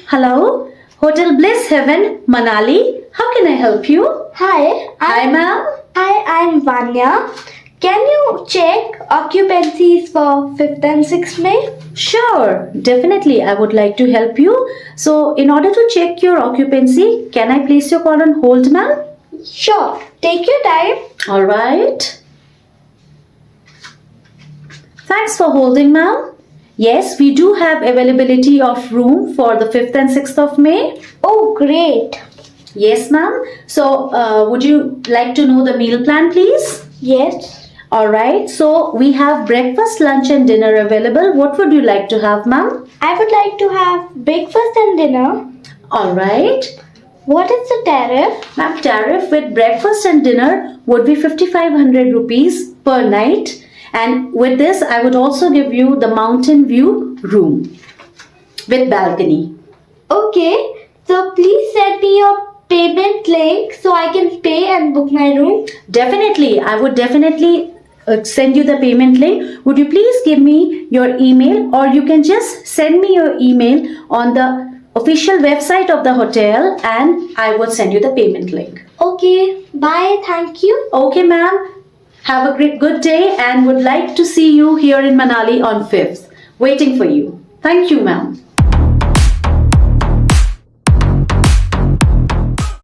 Hello, Hotel Bliss Heaven, Manali. How can I help you? Hi, Hi, ma'am. I'm Vanya. Can you check occupancies for 5th and 6th May? Sure, definitely. I would like to help you. So, in order to check your occupancy, can I place your call on hold, ma'am? Sure, take your time. All right. Thanks for holding, ma'am. Yes, we do have availability of room for the 5th and 6th of May. Oh, great. Yes, ma'am. So, would you like to know the meal plan, please? Yes. All right. So, we have breakfast, lunch, and dinner available. What would you like to have, ma'am? I would like to have breakfast and dinner. All right. What is the tariff? Ma'am, tariff with breakfast and dinner would be 5,500 rupees per night. And with this, I would also give you the mountain view room with balcony. Okay, so please send me your payment link so I can pay and book my room. Definitely, I would definitely send you the payment link. Would you please give me your email, or you can just send me your email on the official website of the hotel and I would send you the payment link. Okay, bye, thank you. Okay, ma'am. Have a great good day and would like to see you here in Manali on 5th. Waiting for you. Thank you, ma'am.